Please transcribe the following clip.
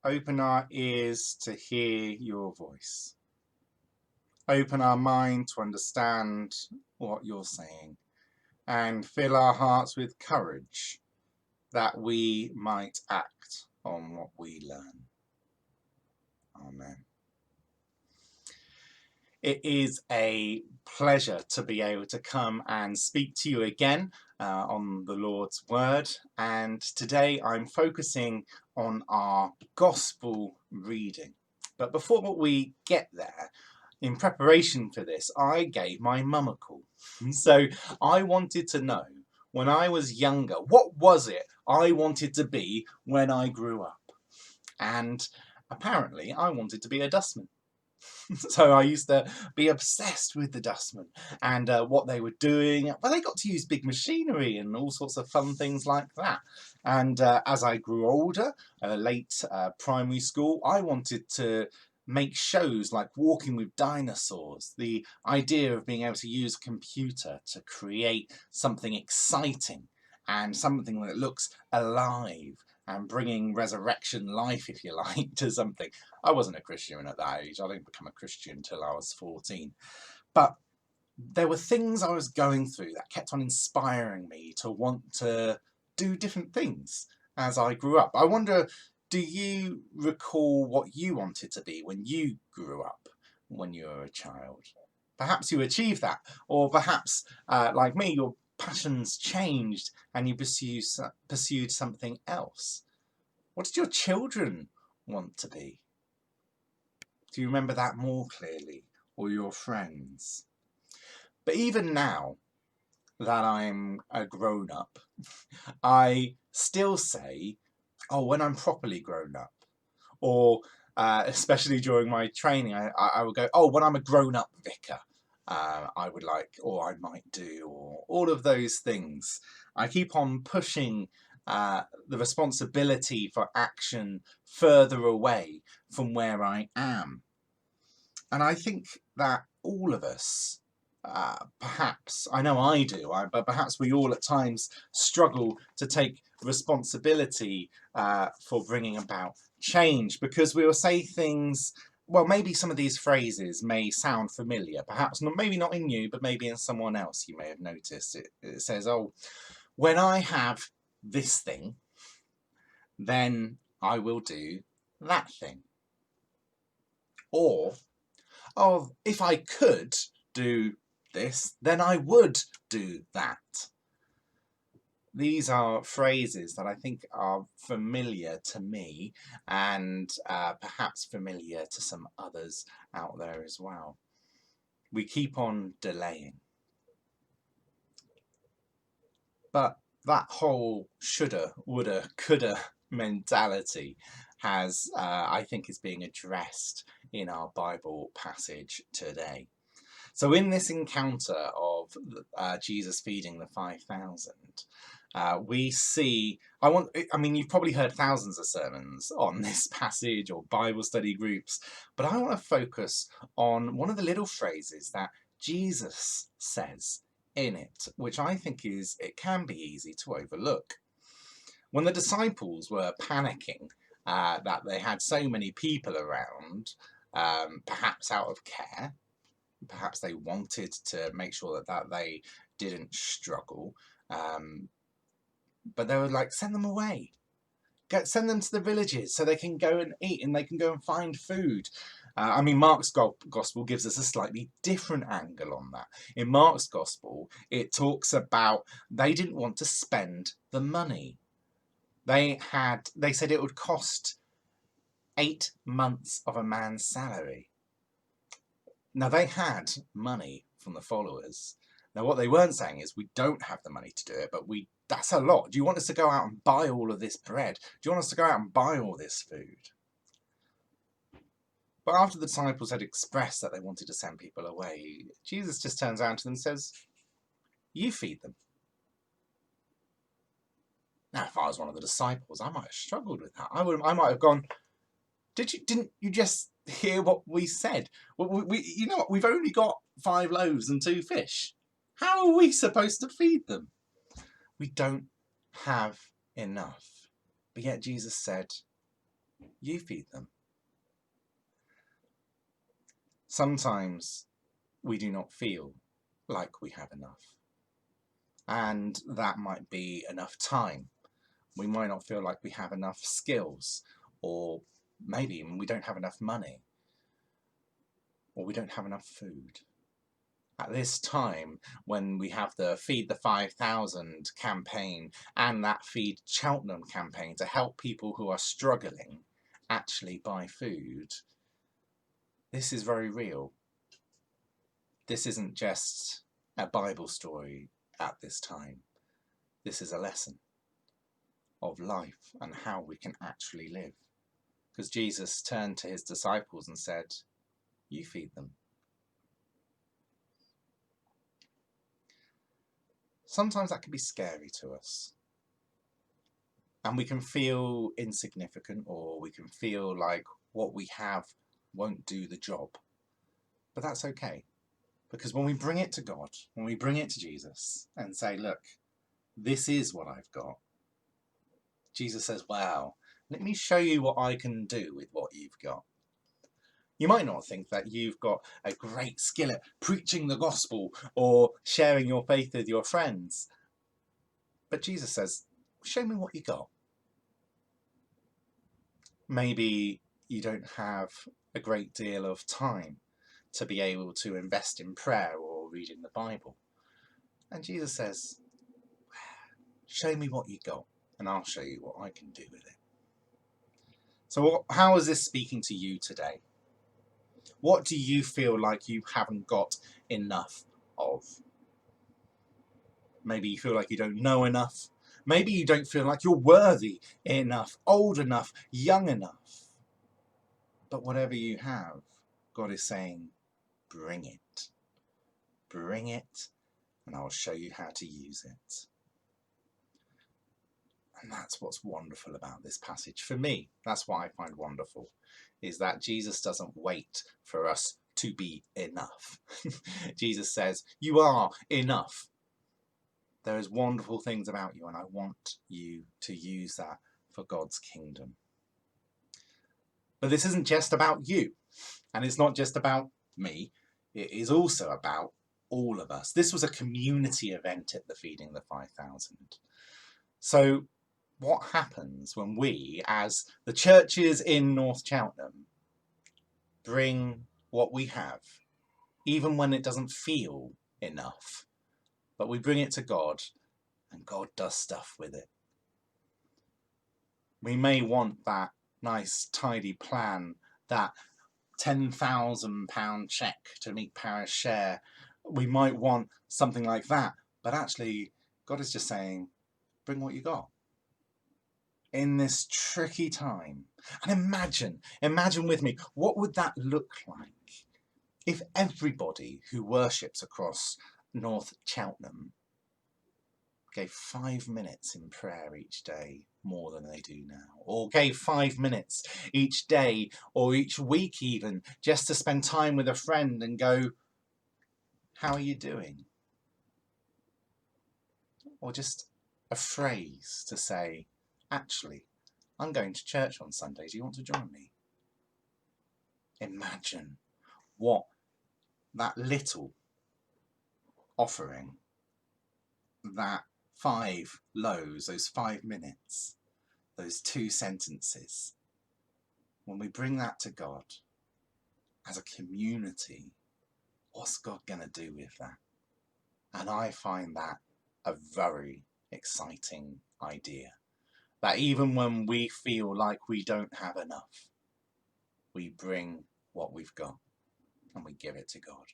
Open our ears to hear your voice. Open our mind to understand what you're saying, and fill our hearts with courage that we might act on what we learn. Amen. It is a pleasure to be able to come and speak to you again on the Lord's Word, and today I'm focusing on our Gospel reading. But before we get there, in preparation for this, I gave my mum a call. So I wanted to know, when I was younger, what was it I wanted to be when I grew up? And apparently I wanted to be a dustman. So I used to be obsessed with the dustmen and what they were doing. Well, they got to use big machinery and all sorts of fun things like that. And as I grew older, late primary school, I wanted to make shows like Walking with Dinosaurs. The idea of being able to use a computer to create something exciting and something that looks alive and bringing resurrection life, if you like, to something. I wasn't a Christian at that age. I didn't become a Christian until I was 14. But there were things I was going through that kept on inspiring me to want to do different things as I grew up. I wonder, do you recall what you wanted to be when you grew up, when you were a child? Perhaps you achieved that, or perhaps, like me, your passions changed and you pursued something else. What did your children want to be? Do you remember that more clearly? Or your friends? But even now that I'm a grown-up, I still say, oh, when I'm properly grown up. Or especially during my training, I would go, oh, when I'm a grown-up vicar, I would like, or I might do, or all of those things. I keep on pushing the responsibility for action further away from where I am. And I think that all of us, perhaps, I know I do, but perhaps we all at times struggle to take responsibility for bringing about change, because we will say things, well, maybe some of these phrases may sound familiar, perhaps not, maybe not in you, but maybe in someone else. You may have noticed it says, oh, when I have this thing, then I will do that thing. Or, oh, if I could do this, then I would do that. These are phrases that I think are familiar to me, and perhaps familiar to some others out there as well. We keep on delaying. But that whole shoulda, woulda, coulda mentality has, I think, is being addressed in our Bible passage today. So in this encounter of Jesus feeding the 5,000, we see, I mean, you've probably heard thousands of sermons on this passage or Bible study groups, but I want to focus on one of the little phrases that Jesus says in it, which I think it can be easy to overlook. When the disciples were panicking that they had so many people around, perhaps out of care, perhaps they wanted to make sure that they didn't struggle, but they were like, send them away. Send them to the villages so they can go and eat and they can go and find food. I mean, Mark's Gospel gives us a slightly different angle on that. In Mark's Gospel, it talks about they didn't want to spend the money. They said it would cost 8 months of a man's salary. Now, they had money from the followers. Now, what they weren't saying is, we don't have the money to do it, but that's a lot. Do you want us to go out and buy all of this bread? Do you want us to go out and buy all this food? But after the disciples had expressed that they wanted to send people away, Jesus just turns around to them and says, you feed them. Now, if I was one of the disciples, I might have struggled with that. I might have gone, didn't you just hear what we said? Well, you know what? We've only got 5 loaves and 2 fish. How are we supposed to feed them? We don't have enough. But yet Jesus said, You feed them. Sometimes we do not feel like we have enough, and that might be enough time. We might not feel like we have enough skills, or maybe even we don't have enough money, or we don't have enough food. At this time, when we have the Feed the 5,000 campaign and that Feed Cheltenham campaign to help people who are struggling actually buy food, this is very real. This isn't just a Bible story at this time. This is a lesson of life and how we can actually live. Because Jesus turned to his disciples and said, you feed them. Sometimes that can be scary to us. And we can feel insignificant, or we can feel like what we have won't do the job. But that's okay. Because when we bring it to God, when we bring it to Jesus and say, look, this is what I've got, Jesus says, wow, let me show you what I can do with what you've got. You might not think that you've got a great skill at preaching the gospel or sharing your faith with your friends. But Jesus says, show me what you got. Maybe you don't have a great deal of time to be able to invest in prayer or reading the Bible. And Jesus says, show me what you got and I'll show you what I can do with it. So how is this speaking to you today? What do you feel like you haven't got enough of? Maybe you feel like you don't know enough. Maybe you don't feel like you're worthy enough, old enough, young enough. But whatever you have, God is saying, bring it. Bring it, and I'll show you how to use it. And that's what's wonderful about this passage. For me, that's what I find wonderful, is that Jesus doesn't wait for us to be enough. Jesus says, you are enough. There is wonderful things about you, and I want you to use that for God's kingdom. But this isn't just about you, and it's not just about me. It is also about all of us. This was a community event at the Feeding the 5,000. So what happens when we, as the churches in North Cheltenham, bring what we have, even when it doesn't feel enough, but we bring it to God, and God does stuff with it. We may want that nice tidy plan, that £10,000 cheque to meet parish share. We might want something like that, but actually God is just saying, bring what you got in this tricky time. And imagine with me, what would that look like if everybody who worships across North Cheltenham gave 5 minutes in prayer each day more than they do now, or gave 5 minutes each day or each week even just to spend time with a friend and go, how are you doing? Or just a phrase to say, actually, I'm going to church on Sunday, do you want to join me? Imagine what that little offering, that 5 loaves, those 5 minutes, those 2 sentences, when we bring that to God as a community, what's God going to do with that? And I find that a very exciting idea. That even when we feel like we don't have enough, we bring what we've got and we give it to God.